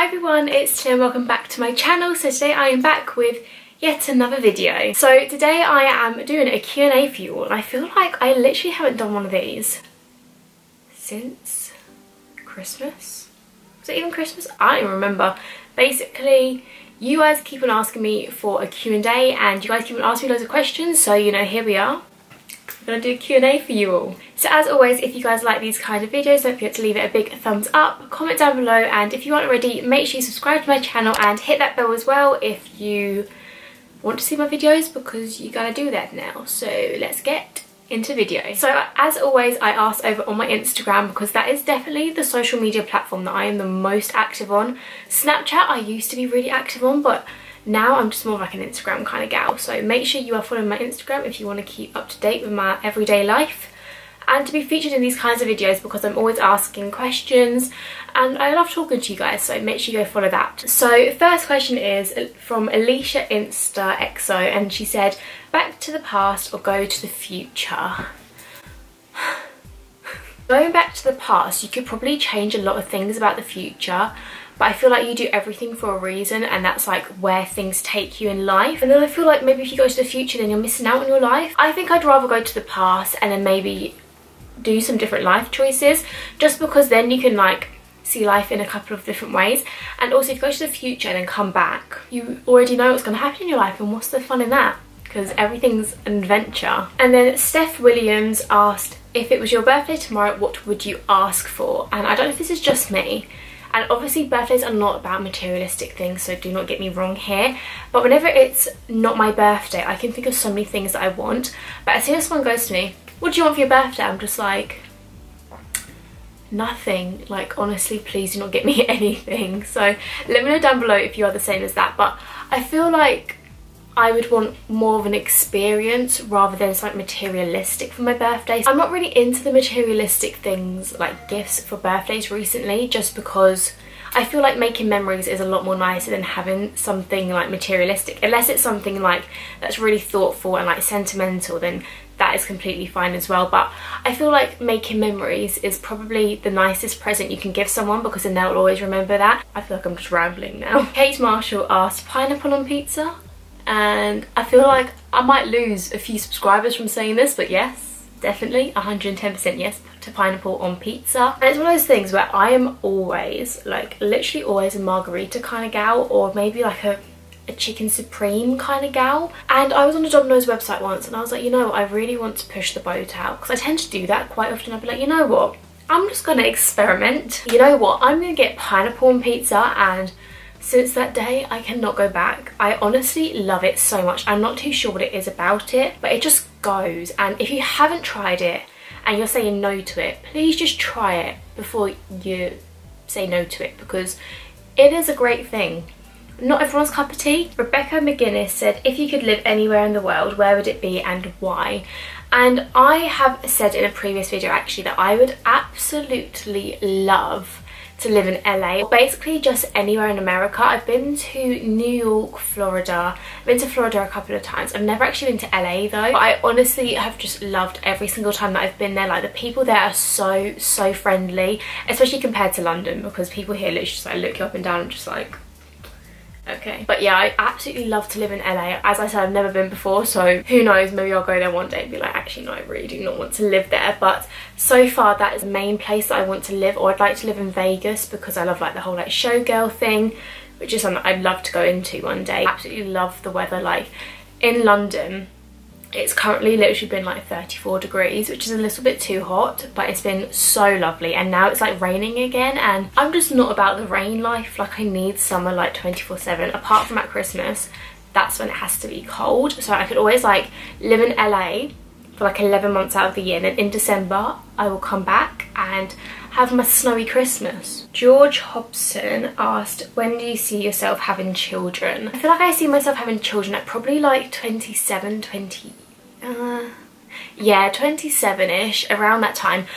Hi everyone, it's Talia and welcome back to my channel. So today I am back with yet another video. So today I am doing a Q&A for you all, and I feel like I literally haven't done one of these since Christmas. Was it even Christmas? I don't even remember. Basically, you guys keep on asking me for a Q&A and you guys keep on asking me loads of questions, so you know, here we are. I'm gonna do a Q&A for you all. So as always, if you guys like these kind of videos, don't forget to leave it a big thumbs up, comment down below, and if you aren't already, make sure you subscribe to my channel and hit that bell as well if you want to see my videos, because you gotta do that now. So let's get into video. So as always, I asked over on my Instagram because that is definitely the social media platform that I am the most active on. Snapchat I used to be really active on, but now I'm just more like an Instagram kind of gal. So make sure you are following my Instagram if you want to keep up to date with my everyday life and to be featured in these kinds of videos, because I'm always asking questions and I love talking to you guys, so make sure you go follow that. So first question is from Alicia Insta XO, and she said, back to the past or go to the future? Going back to the past, you could probably change a lot of things about the future, but I feel like you do everything for a reason, and that's like where things take you in life. And then I feel like maybe if you go to the future, then you're missing out on your life. I think I'd rather go to the past and then maybe do some different life choices, just because then you can like see life in a couple of different ways. And also if you go to the future and then come back, you already know what's going to happen in your life, and what's the fun in that? Because everything's an adventure. And then Steph Williams asked, if it was your birthday tomorrow, what would you ask for? And I don't know if this is just me, and obviously birthdays are not about materialistic things, so do not get me wrong here, but whenever it's not my birthday, I can think of so many things that I want. But as soon as someone goes to me, what do you want for your birthday? I'm just like, nothing. Like, honestly, please do not get me anything. So let me know down below if you are the same as that. But I feel like I would want more of an experience rather than something materialistic for my birthday. I'm not really into the materialistic things like gifts for birthdays recently, just because I feel like making memories is a lot more nicer than having something like materialistic. Unless it's something like that's really thoughtful and like sentimental, then that is completely fine as well. But I feel like making memories is probably the nicest present you can give someone, because then they'll always remember that. I feel like I'm just rambling now. Kate Marshall asked, pineapple on pizza? And I feel like I might lose a few subscribers from saying this, but yes, definitely 110% yes to pineapple on pizza. And it's one of those things where I am always, like literally always, a margarita kind of gal, or maybe like a chicken supreme kind of gal. And I was on a Domino's website once and I was like, you know, I really want to push the boat out, because I tend to do that quite often. I'd be like, you know what, I'm just gonna experiment. You know what, I'm gonna get pineapple on pizza, and since that day, I cannot go back. I honestly love it so much. I'm not too sure what it is about it, but it just goes. And if you haven't tried it and you're saying no to it, please just try it before you say no to it, because it is a great thing. Not everyone's cup of tea. Rebecca McGuinness said, if you could live anywhere in the world, where would it be and why? And I have said in a previous video actually that I would absolutely love to live in LA, or basically just anywhere in America. I've been to New York, Florida. I've been to Florida a couple of times. I've never actually been to LA though, but I honestly have just loved every single time that I've been there. Like, the people there are so friendly, especially compared to London, because people here literally just like look you up and down. I'm just like, okay. But yeah, I absolutely love to live in LA. As I said, I've never been before, so who knows, maybe I'll go there one day and be like, actually no, I really do not want to live there. But so far that is the main place that I want to live. Or I'd like to live in Vegas, because I love like the whole like showgirl thing, which is something I'd love to go into one day. I absolutely love the weather. Like in London, it's currently literally been like 34 degrees, which is a little bit too hot, but it's been so lovely. And now it's like raining again, and I'm just not about the rain life. Like, I need summer like 24/7. Apart from at Christmas, that's when it has to be cold. So I could always like live in LA for like 11 months out of the year, and then in December I will come back and have my snowy Christmas. George Hobson asked, when do you see yourself having children? I feel like I see myself having children at probably like 27, 27ish, around that time.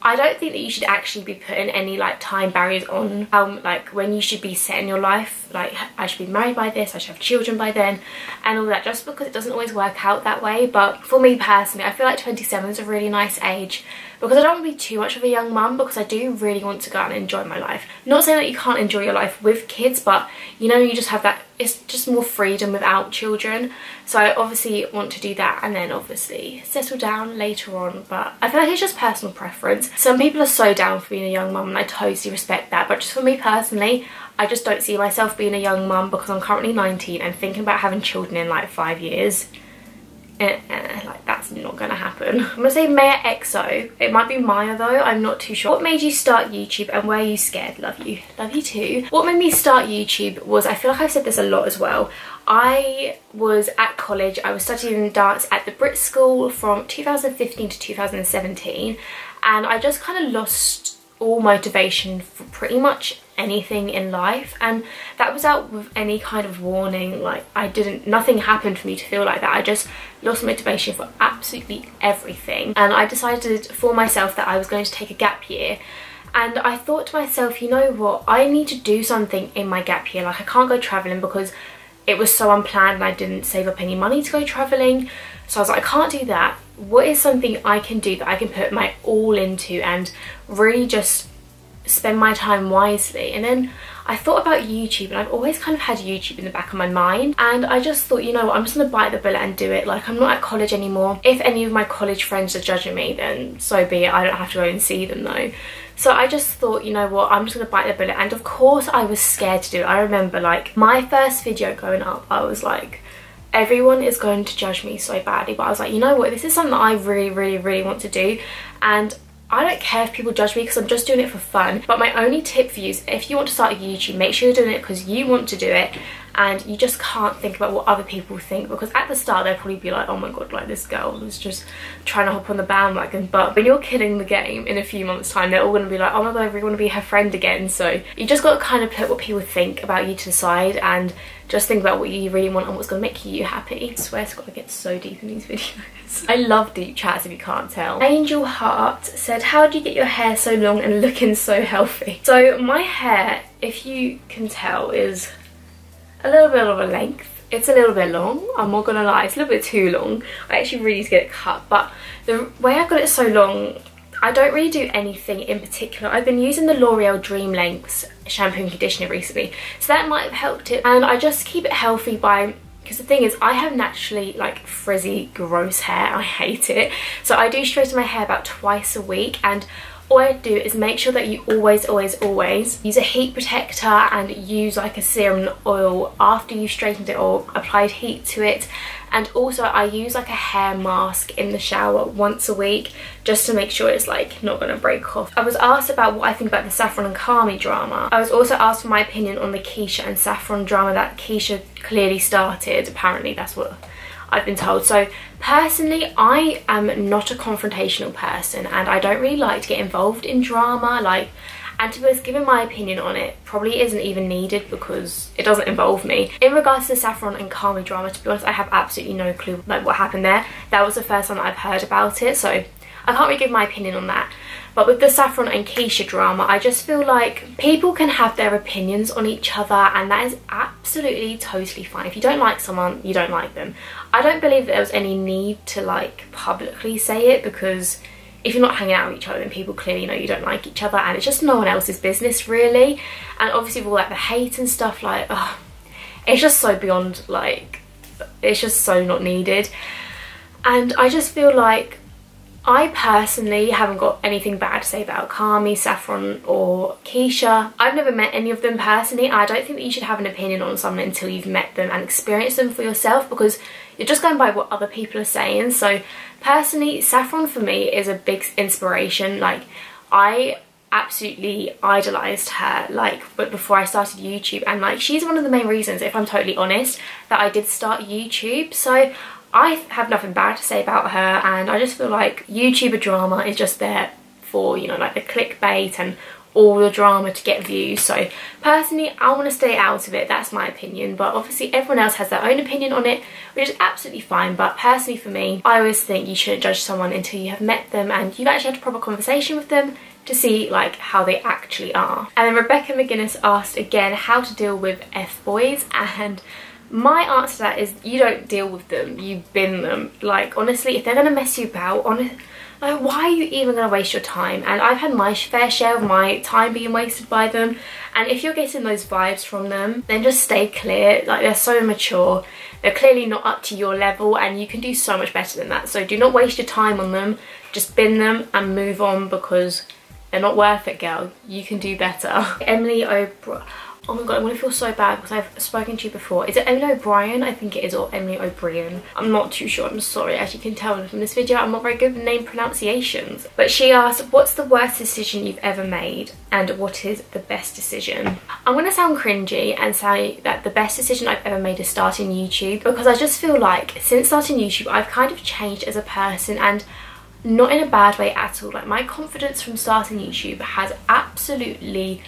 I don't think that you should actually be putting any like time barriers on like when you should be setting your life. Like, I should be married by this, I should have children by then, and all that, just because it doesn't always work out that way. But for me personally, I feel like 27 is a really nice age because I don't want to be too much of a young mum, because I do really want to go out and enjoy my life. Not saying that you can't enjoy your life with kids, but you know, you just have that, it's just more freedom without children. So I obviously want to do that, and then obviously settle down later on. But I feel like it's just personal preference. Some people are so down for being a young mum, and I totally respect that, but just for me personally, I just don't see myself being a young mum, because I'm currently 19 and thinking about having children in like 5 years. Like, that's not gonna happen. I'm gonna say Maya XO. It might be Maya though, I'm not too sure. What made you start YouTube and were you scared? Love you. Love you too. What made me start YouTube was, I feel like I've said this a lot as well, I was at college, I was studying dance at the Brit School from 2015 to 2017, and I just kind of lost all motivation for pretty much anything in life, and that was out with any kind of warning. Like, nothing happened for me to feel like that. I just lost motivation for absolutely everything, and I decided for myself that I was going to take a gap year. And I thought to myself, you know what, I need to do something in my gap year. Like, I can't go traveling because it was so unplanned and I didn't save up any money to go traveling. So I was like, I can't do that. What is something I can do that I can put my all into and really just spend my time wisely? And then I thought about YouTube, and I've always kind of had YouTube in the back of my mind, and I just thought, you know what, I'm just gonna bite the bullet and do it. Like, I'm not at college anymore. If any of my college friends are judging me, then so be it. I don't have to go and see them though. So I just thought, you know what, I'm just gonna bite the bullet. And of course I was scared to do it. I remember, like, my first video going up, I was like, everyone is going to judge me so badly, but I was like, you know what, this is something that I really want to do, and I don't care if people judge me because I'm just doing it for fun. But my only tip for you is, if you want to start a YouTube, make sure you're doing it because you want to do it, and you just can't think about what other people think, because at the start they'll probably be like, oh my god, like, this girl was just trying to hop on the bandwagon. But when you're killing the game in a few months time, they're all going to be like, oh my god, I really want to be her friend again. So you just got to kind of put what people think about you to the side, and just think about what you really want and what's going to make you happy. I swear to god, I get so deep in these videos. I love deep chats, if you can't tell. Angel Heart said, how do you get your hair so long and looking so healthy? So my hair, if you can tell, is a little bit of a length. It's a little bit long, I'm not gonna lie, it's a little bit too long. I actually really need to get it cut, but the way I got it so long, I don't really do anything in particular. I've been using the L'Oreal Dream Lengths shampoo and conditioner recently, so that might have helped it. And I just keep it healthy by, because the thing is, I have naturally like frizzy, gross hair. I hate it. So I do straighten my hair about twice a week, and all I do is make sure that you always use a heat protector and use like a serum oil after you've straightened it or applied heat to it. And also I use like a hair mask in the shower once a week, just to make sure it's like not gonna break off. I was asked about what I think about the Saffron and Carmi drama. I was also asked for my opinion on the Keisha and Saffron drama that Keisha clearly started. Apparently that's what I've been told. So personally, I am not a confrontational person, and I don't really like to get involved in drama. Like, and to be honest, giving my opinion on it probably isn't even needed because it doesn't involve me. In regards to the Saffron and Carmi drama, to be honest, I have absolutely no clue like what happened there. That was the first time that I've heard about it, so I can't really give my opinion on that. But with the Saffron and Keisha drama, I just feel like people can have their opinions on each other, and that is absolutely totally fine. If you don't like someone, you don't like them. I don't believe that there was any need to like publicly say it, because if you're not hanging out with each other, then people clearly know you don't like each other, and it's just no one else's business really. And obviously with all like the hate and stuff, like, oh, it's just so beyond, like, it's just so not needed. And I just feel like I personally haven't got anything bad to say about Carmi, Saffron or Keisha. I've never met any of them personally. I don't think that you should have an opinion on someone until you've met them and experienced them for yourself, because you're just going by what other people are saying. So personally, Saffron for me is a big inspiration. Like, I absolutely idolized her, like, but before I started YouTube, and like, she's one of the main reasons, if I'm totally honest, that I did start YouTube. So I have nothing bad to say about her, and I just feel like YouTuber drama is just there for, you know, like the clickbait and all the drama to get views. So personally, I want to stay out of it. That's my opinion, but obviously everyone else has their own opinion on it, which is absolutely fine. But personally for me, I always think you shouldn't judge someone until you have met them and you've actually had a proper conversation with them to see like how they actually are. And then Rebecca McGuinness asked again how to deal with F-boys, and my answer to that is you don't deal with them, you bin them. Like, honestly, if they're gonna mess you about, Like, why are you even going to waste your time? And I've had my fair share of my time being wasted by them. And if you're getting those vibes from them, then just stay clear. Like, they're so immature. They're clearly not up to your level, and you can do so much better than that. So do not waste your time on them. Just bin them and move on, because they're not worth it, girl. You can do better. Emily O'Brien. Oh my god, I'm gonna feel so bad because I've spoken to you before. Is it Emily O'Brien? I think it is, or Emily O'Brien. I'm not too sure, I'm sorry. As you can tell from this video, I'm not very good with name pronunciations. But she asked, what's the worst decision you've ever made and what is the best decision? I'm gonna sound cringy and say that the best decision I've ever made is starting YouTube, because I just feel like since starting YouTube, I've kind of changed as a person, and not in a bad way at all. Like, my confidence from starting YouTube has absolutely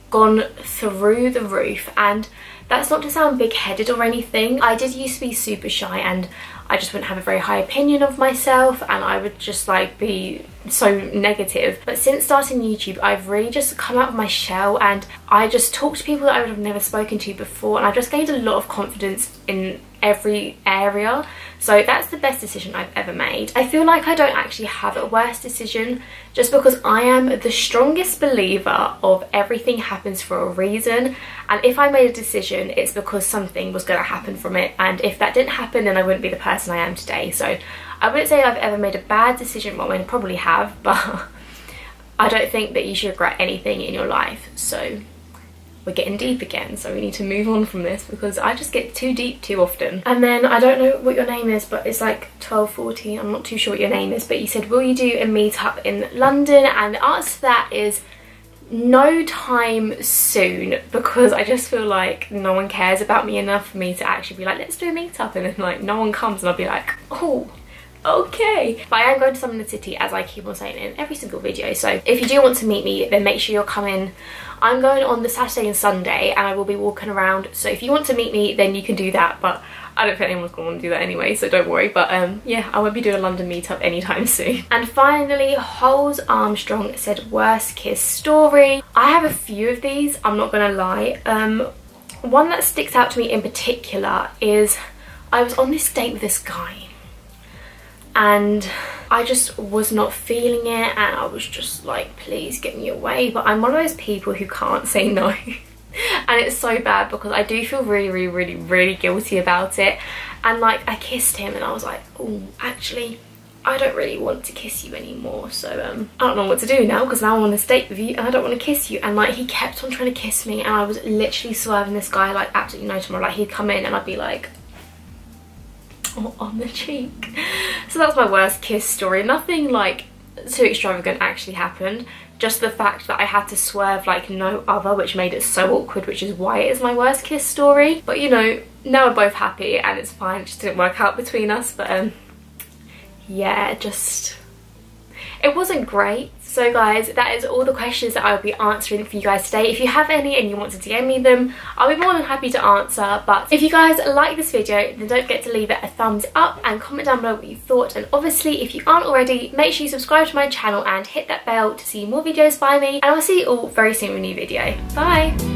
gone through the roof, and that's not to sound big-headed or anything. I did used to be super shy, and I just wouldn't have a very high opinion of myself, and I would just like be so negative. But since starting YouTube, I've really just come out of my shell, and I just talk to people that I would have never spoken to before, and I've just gained a lot of confidence in every area. So that's the best decision I've ever made. I feel like I don't actually have a worst decision, just because I am the strongest believer of everything happens for a reason, and if I made a decision, it's because something was going to happen from it, and if that didn't happen, then I wouldn't be the person I am today. So I wouldn't say I've ever made a bad decision. Well, I probably have, but I don't think that you should regret anything in your life. So we're getting deep again, so we need to move on from this, because I just get too deep too often. And then I don't know what your name is, but it's like 12:40. I'm not too sure what your name is, but you said, will you do a meetup in London? And the answer to that is no time soon, because I just feel like no one cares about me enough for me to actually be like, let's do a meetup, and then like no one comes, and I'll be like, oh, okay. But I am going to some in the city, as I keep on saying in every single video. So if you do want to meet me, then make sure you're coming. I'm going on the Saturday and Sunday, and I will be walking around. So if you want to meet me, then you can do that. But I don't think anyone's going to want to do that anyway, so don't worry. But yeah, I won't be doing a London meetup anytime soon. And finally, Holes Armstrong said, worst kiss story. I have a few of these, I'm not going to lie. One that sticks out to me in particular is I was on this date with this guy, and I just was not feeling it, and I was just like, please get me away. But I'm one of those people who can't say no. And it's so bad, because I do feel really guilty about it. And like, I kissed him, and I was like, oh, actually I don't really want to kiss you anymore. So I don't know what to do now, because now I'm on this date with you and I don't want to kiss you. And like, he kept on trying to kiss me, and I was literally swerving this guy like absolutely no tomorrow. Like, he'd come in and I'd be like, oh, on the cheek. So that's my worst kiss story. Nothing like too extravagant actually happened, just the fact that I had to swerve like no other, which made it so awkward, which is why it is my worst kiss story. But you know, now we're both happy and it's fine. It just didn't work out between us. But yeah, just it wasn't great. So guys, that is all the questions that I'll be answering for you guys today. If you have any and you want to DM me them, I'll be more than happy to answer. But if you guys like this video, then don't forget to leave it a thumbs up and comment down below what you thought. And obviously, if you aren't already, make sure you subscribe to my channel and hit that bell to see more videos by me. And I'll see you all very soon with a new video. Bye!